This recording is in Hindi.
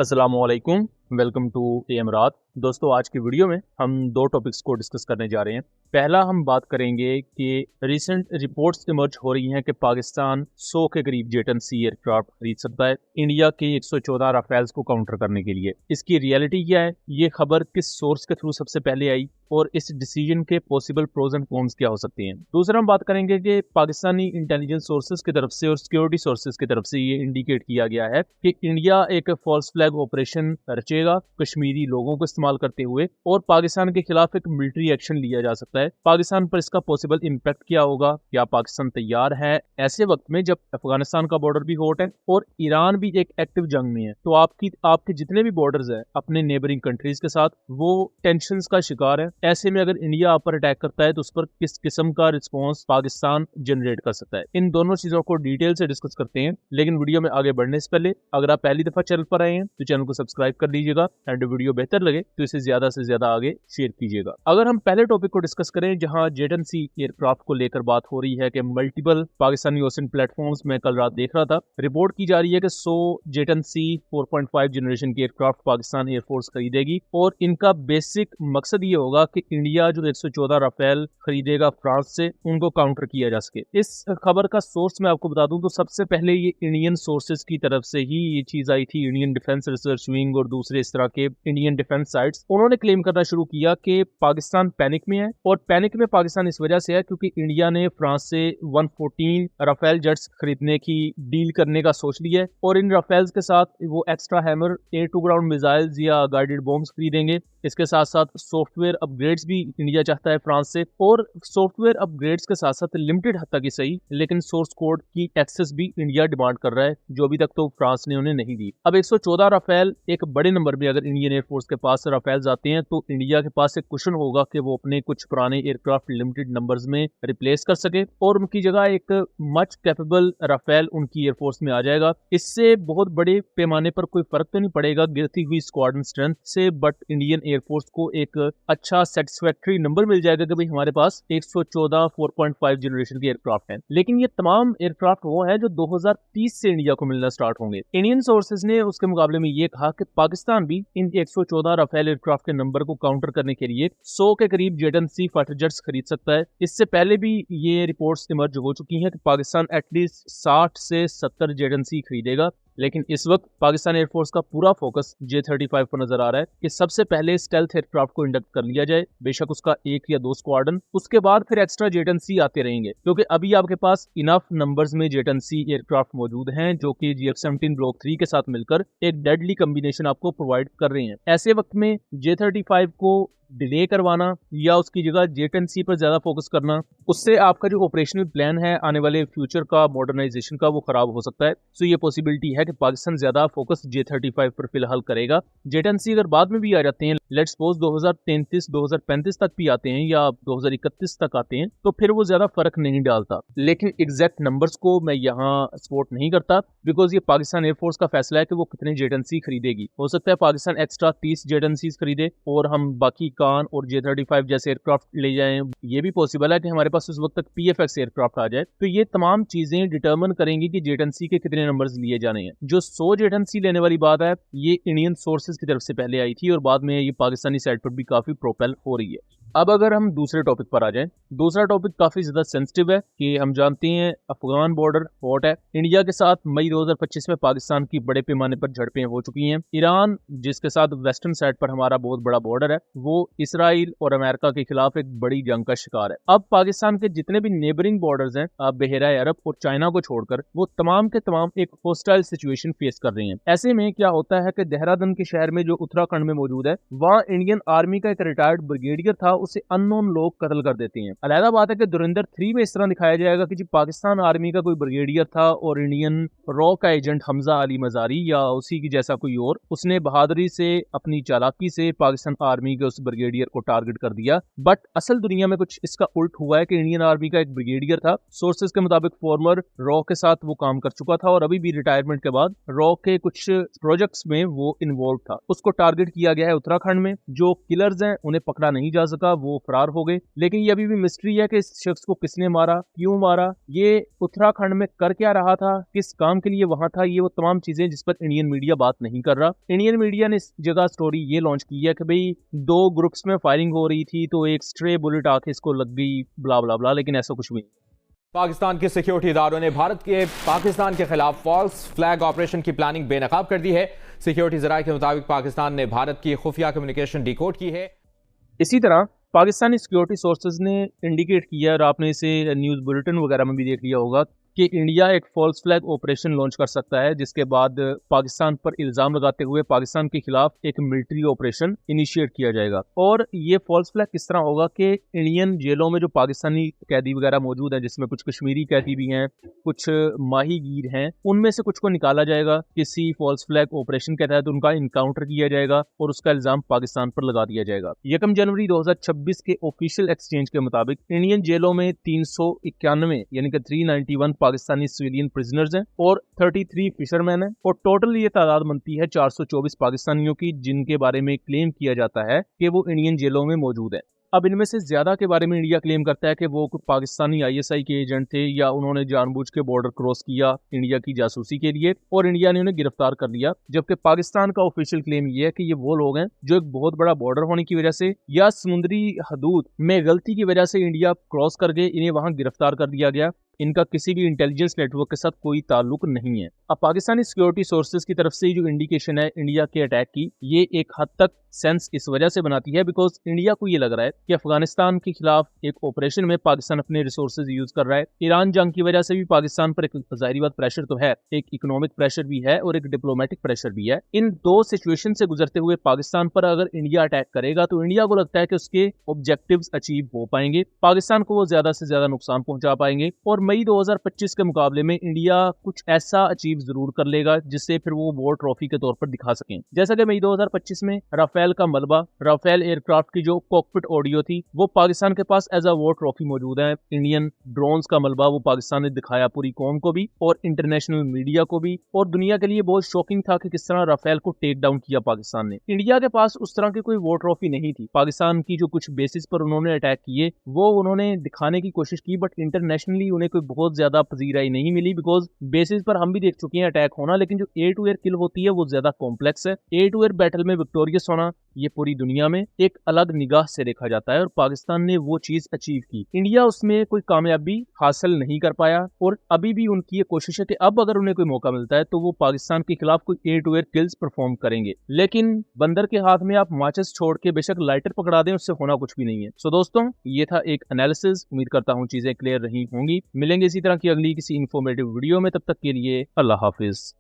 अस्सलामुअलैकुम, वेलकम टू एमरात। दोस्तों, आज की वीडियो में हम दो टॉपिक्स को डिस्कस करने जा रहे हैं। पहला हम बात करेंगे कि रिसेंट रिपोर्ट्स इमर्ज हो रही हैं कि पाकिस्तान 100 के करीब जेट-एंड-सी एयरक्राफ्ट खरीद सकता है इंडिया के 114 राफेल्स को काउंटर करने के लिए। इसकी रियलिटी क्या है, ये खबर किस सोर्स के थ्रू सबसे पहले आई और इस डिसीजन के पॉसिबल प्रोज एंड कॉन्स क्या हो सकते हैं। दूसरा हम बात करेंगे कि पाकिस्तानी इंटेलिजेंस सोर्सेज की तरफ से और सिक्योरिटी सोर्सेज की तरफ से ये इंडिकेट किया गया है कि इंडिया एक फॉल्स फ्लैग ऑपरेशन रचेगा कश्मीरी लोगों को इस्तेमाल करते हुए और पाकिस्तान के खिलाफ एक मिलिट्री एक्शन लिया जा सकता है। पाकिस्तान पर इसका पॉसिबल इम्पैक्ट क्या होगा, क्या पाकिस्तान तैयार है ऐसे वक्त में जब अफगानिस्तान का बॉर्डर भी हॉट है और ईरान भी एक एक्टिव जंग में है। तो आपके जितने भी बॉर्डर्स है अपने नेबरिंग कंट्रीज के साथ वो टेंशन का शिकार है। ऐसे में अगर इंडिया आप पर अटैक करता है तो उस पर किस किस्म का रिस्पॉन्स पाकिस्तान जनरेट कर सकता है, इन दोनों चीजों को डिटेल से डिस्कस करते हैं। लेकिन वीडियो में आगे बढ़ने से पहले अगर आप पहली दफा चैनल पर आए हैं तो चैनल को सब्सक्राइब कर लीजिएगा एंड वीडियो बेहतर लगे तो इसे ज्यादा से ज्यादा आगे शेयर कीजिएगा। अगर हम पहले टॉपिक को डिस्कस करें जहां जेट-एंड-सी एयरक्राफ्ट को लेकर बात हो रही है कि मल्टीपल पाकिस्तानी ओशन प्लेटफॉर्म्स में कल रात देख रहा था, रिपोर्ट की जा रही है कि 100 जेट-एंड-सी 4.5 जनरेशन की एयरक्राफ्ट पाकिस्तान एयरफोर्स खरीदेगी और इनका बेसिक मकसद ये होगा कि इंडिया जो 114 राफेल खरीदेगा फ्रांस से उनको काउंटर किया जा सके। इस खबर का सोर्स मैं आपको बता दूं तो सबसे पहले ये इंडियन सोर्सेज की तरफ से ही ये चीज आई थी। इंडियन डिफेंस रिसर्च विंग और दूसरे इस तरह के इंडियन डिफेंस साइट्स उन्होंने क्लेम करना शुरू किया कि पाकिस्तान पैनिक में है और पैनिक में पाकिस्तान इस वजह से है क्योंकि इंडिया ने फ्रांस से 114 राफेल जेट्स खरीदने की डील करने का सोच लिया है और इन राफेल्स के साथ वो extra hammer air to ground missiles या गाइडेड बॉम्ब्स खरीदेंगे। इसके साथ साथ सॉफ्टवेयर अपग्रेड्स भी इंडिया चाहता है फ्रांस से और सॉफ्टवेयर अपग्रेड्स के साथ साथ लिमिटेड हद तक ही सही लेकिन सोर्स कोड की एक्सेस भी इंडिया डिमांड कर रहा है जो अभी तक तो फ्रांस ने उन्हें नहीं दी। अब 114 राफेल एक बड़े नंबर में अगर इंडियन एयरफोर्स के पास राफेल्स आते हैं तो इंडिया के पास एक कुशन होगा कि वो अपने कुछ पुराने एयरक्राफ्ट लिमिटेड नंबर्स में रिप्लेस कर सके और उनकी जगह एक मच कैपेबल राफेल उनकी एयरफोर्स में आ जाएगा। इससे बहुत बड़े पैमाने पर कोई फर्क तो नहीं पड़ेगा गिरती हुई स्क्वाड्रन स्ट्रेंथ से, बट इंडियन एयरफोर्स को एक अच्छा सेटिस्फैक्टरी नंबर मिल जाएगा कि भाई हमारे पास 114 4.5 जनरेशन के एयरक्राफ्ट हैं। लेकिन ये तमाम एयरक्राफ्ट वो हैं जो 2030 से इंडिया को मिलना स्टार्ट होंगे। इंडियन सोर्सेज ने उसके मुकाबले में ये कहा कि पाकिस्तान भी इन 114 राफेल एयरक्राफ्ट के नंबर को काउंटर करने के लिए 100 के करीब जेट-एंड-सी फाइटर जेट्स खरीद सकता है। इससे पहले भी ये रिपोर्ट्स इमर्ज हो चुकी हैं कि पाकिस्तान एटलीस्ट 60 से 70 जेट-एंड-सी खरीदेगा। लेकिन इस वक्त पाकिस्तान एयरफोर्स का पूरा फोकस J-35 पर नजर आ रहा है कि सबसे पहले स्टेल्थ एयरक्राफ्ट को इंडक्ट कर लिया जाए, बेशक उसका 1 या 2 स्क्वाड्रन, उसके बाद फिर एक्स्ट्रा जेट-एंड-सी आते रहेंगे क्योंकि अभी आपके पास इनफ नंबर्स में जेट-एंड-सी एयरक्राफ्ट मौजूद हैं जो कि GF-17 ब्लॉक 3 के साथ मिलकर एक डेडली कॉम्बिनेशन आपको प्रोवाइड कर रहे हैं। ऐसे वक्त में J-35 को डिले करवाना या उसकी जगह जेट-एंड-सी पर ज्यादा फोकस करना, उससे आपका जो ऑपरेशनल प्लान है आने वाले फ्यूचर का मॉडर्नाइजेशन का वो खराब हो सकता है। सो ये पॉसिबिलिटी है कि पाकिस्तान ज्यादा फोकस J-35 पर फिलहाल करेगा। जेट-एंड-सी अगर बाद में भी आ जाते हैं, लेट्स सपोज 2033 2035 तक भी आते हैं या 2031 तक आते हैं तो फिर वो ज्यादा फर्क नहीं डालता। लेकिन एग्जैक्ट नंबर्स को मैं यहाँ सपोर्ट नहीं करता बिकॉज ये पाकिस्तान एयरफोर्स का फैसला है कि वो कितने जेट-एंड-सी खरीदेगी। हो सकता है पाकिस्तान एक्स्ट्रा 30 जेट-एंड-सी खरीदे और हम बाकी कान और J-35 जैसे एयरक्राफ्ट ले जाएं। ये भी पॉसिबल है कि हमारे पास उस वक्त तक PFX एयरक्राफ्ट आ जाए। तो ये तमाम चीजें डिटरमिन करेंगी कि जेट-एंड-सी के कितने नंबर्स लिए जाने हैं। जो 100 जेट-एंड-सी लेने वाली बात है ये इंडियन सोर्सेज की तरफ से पहले आई थी और बाद में ये पाकिस्तानी साइड पर भी काफी प्रोपेल हो रही है। अब अगर हम दूसरे टॉपिक पर आ जाएं, दूसरा टॉपिक काफी ज्यादा सेंसिटिव है कि हम जानते हैं अफगान बॉर्डर हॉट है। इंडिया के साथ मई 2025 में पाकिस्तान की बड़े पैमाने पर झड़पें हो चुकी हैं। ईरान जिसके साथ वेस्टर्न साइड पर हमारा बहुत बड़ा बॉर्डर है वो इसराइल और अमेरिका के खिलाफ एक बड़ी जंग का शिकार है। अब पाकिस्तान के जितने भी नेबरिंग बॉर्डर्स हैं बहरा अरब और चाइना को छोड़कर वो तमाम के तमाम एक होस्टाइल सिचुएशन फेस कर रहे हैं। ऐसे में क्या होता है कि देहरादून के शहर में जो उत्तराखंड में मौजूद है वहाँ इंडियन आर्मी का एक रिटायर्ड ब्रिगेडियर था, उसे अननोन लोग कत्ल कर देते हैं। अलहदा बात है कि धुरंधर 3 में इस तरह दिखाया जाएगा कि जी पाकिस्तान आर्मी का कोई ब्रिगेडियर था और इंडियन रॉ का एजेंट हमजा अली मजारी या उसी की जैसा कोई और, उसने बहादुरी से अपनी चालाकी से पाकिस्तान आर्मी के उस ब्रिगेडियर को टारगेट कर दिया। बट असल दुनिया में कुछ इसका उल्ट हुआ है कि इंडियन आर्मी का एक ब्रिगेडियर था, सोर्सेज के मुताबिक फॉर्मर रॉ के साथ वो काम कर चुका था और अभी भी रिटायरमेंट के बाद रॉ के कुछ प्रोजेक्ट्स में वो इन्वॉल्व था। उसको टारगेट किया गया है उत्तराखंड में। जो किलर्स हैं उन्हें पकड़ा नहीं जा सका था वो फरार हो गए, लेकिन ये अभी भी मिस्ट्री है कि इस शख्स को किसने मारा, क्यों मारा, ये उत्तराखंड में कर क्या रहा था, किस काम के लिए वहां था, ये वो तमाम चीजें जिस पर इंडियन मीडिया बात नहीं कर रहा। इंडियन मीडिया ने इस जगह स्टोरी ये लॉन्च की है कि भाई 2 ग्रुप्स में फायरिंग हो रही थी तो एक स्ट्रे बुलेट आके इसको लग गई, ब्ला ब्ला ब्ला, लेकिन ऐसा कुछ भी नहीं। पाकिस्तान के सिक्योरिटी इदारों ने भारत के पाकिस्तान के खिलाफ फॉल्स फ्लैग ऑपरेशन की प्लानिंग बेनकाब कर दी है। सिक्योरिटी जराये के मुताबिक पाकिस्तान ने भारत की खुफिया कम्युनिकेशन डिकोड की है। इसी तरह पाकिस्तानी सिक्योरिटी सोर्सेज ने इंडिकेट किया, और आपने इसे न्यूज़ बुलेटिन वगैरह में भी देख लिया होगा, कि इंडिया एक फॉल्स फ्लैग ऑपरेशन लॉन्च कर सकता है, जिसके बाद पाकिस्तान पर इल्जाम लगाते हुए पाकिस्तान के खिलाफ एक मिलिट्री ऑपरेशन इनिशिएट किया जाएगा। और ये फॉल्स फ्लैग किस तरह होगा कि इंडियन जेलों में जो पाकिस्तानी कैदी वगैरह मौजूद हैं, जिसमें कुछ कश्मीरी कैदी भी हैं, कुछ माहीगीर हैं, उनमें से कुछ को निकाला जाएगा, किसी फॉल्स फ्लैग ऑपरेशन के तहत उनका इनकाउंटर किया जाएगा और उसका इल्जाम पाकिस्तान पर लगा दिया जाएगा। 1 जनवरी 2026 के ऑफिशियल एक्सचेंज के मुताबिक इंडियन जेलों में 391 यानी कि 391 पाकिस्तानी सिविलियन प्रिजनर्स हैं और 33 फिशरमैन हैं, और टोटल ये तादाद बनती है 424 पाकिस्तानियों की, जिनके बारे में क्लेम किया जाता है कि वो इंडियन जेलों में मौजूद हैं। अब इनमें से ज्यादा के बारे में इंडिया क्लेम करता है कि वो कुछ पाकिस्तानी आईएसआई के एजेंट थे, या उन्होंने जानबूझ के बॉर्डर क्रॉस किया इंडिया की जासूसी के लिए और इंडिया ने उन्हें गिरफ्तार कर लिया। जबकि पाकिस्तान का ऑफिशियल क्लेम ये है कि ये वो लोग हैं जो एक बहुत बड़ा बॉर्डर होने की वजह से या समुद्री हदूद में गलती की वजह से इंडिया क्रॉस कर गए, इन्हें वहां गिरफ्तार कर दिया गया। इनका किसी भी इंटेलिजेंस नेटवर्क के साथ कोई ताल्लुक नहीं है। अब पाकिस्तानी सिक्योरिटी सोर्सेज की तरफ से जो इंडिकेशन है इंडिया के अटैक की, ये एक हद तक सेंस इस वजह से बनाती है बिकॉज इंडिया को ये लग रहा है कि अफगानिस्तान के खिलाफ एक ऑपरेशन में पाकिस्तान अपने रिसोर्सेज यूज कर रहा है। ईरान जंग की वजह से भी पाकिस्तान पर एक ज़ाहिरी बात प्रेशर तो है, एक इकोनॉमिक प्रेशर भी है और एक डिप्लोमेटिक प्रेशर भी है। इन दो सिचुएशन से गुजरते हुए पाकिस्तान पर अगर इंडिया अटैक करेगा तो इंडिया को लगता है कि उसके ऑब्जेक्टिव्स अचीव हो पाएंगे, पाकिस्तान को वो ज्यादा से ज्यादा नुकसान पहुंचा पाएंगे, और मई 2025 के मुकाबले में इंडिया कुछ ऐसा अचीव जरूर कर लेगा जिससे फिर वो वॉर ट्रॉफी के तौर पर दिखा सकें। जैसा कि मई 2025 में राफेल का मलबा, राफेल एयरक्राफ्ट की जो कॉकपिट ऑडियो थी, वो पाकिस्तान के पास एज अ वॉर ट्रॉफी मौजूद है। इंडियन ड्रोन्स का मलबा वो पाकिस्तान ने दिखाया पूरी कौम को भी और इंटरनेशनल मीडिया को भी, और दुनिया के लिए बहुत शॉकिंग था कि किस तरह राफेल को टेक डाउन किया पाकिस्तान ने। इंडिया के पास उस तरह की कोई वॉर ट्रॉफी नहीं थी। पाकिस्तान की जो कुछ बेसिस पर उन्होंने अटैक किए वो उन्होंने दिखाने की कोशिश की, बट इंटरनेशनली उन्हें कोई बहुत ज्यादा पजीराई नहीं मिली बिकॉज बेसिस पर हम भी देख चुके हैं अटैक होना, लेकिन जो एयर टू एयर किल होती है वो ज्यादा कॉम्प्लेक्स है। एयर टू एयर बैटल में विक्टोरियस होना ये पूरी दुनिया में एक अलग निगाह से देखा जाता है और पाकिस्तान ने वो चीज अचीव की। इंडिया उसमें कोई कामयाबी हासिल नहीं कर पाया और अभी भी उनकी ये कोशिश है कि अब अगर उन्हें कोई मौका मिलता है तो वो पाकिस्तान के खिलाफ कोई air to air kills perform करेंगे। लेकिन बंदर के हाथ में आप माचिस छोड़ के बेशक लाइटर पकड़ा दें, उससे होना कुछ भी नहीं है। सो दोस्तों, ये था एक एनालिसिस। उम्मीद करता हूँ चीजें क्लियर रही होंगी। मिलेंगे इसी तरह की अगली किसी इन्फॉर्मेटिव वीडियो में, तब तक के लिए अल्लाह हाफिज।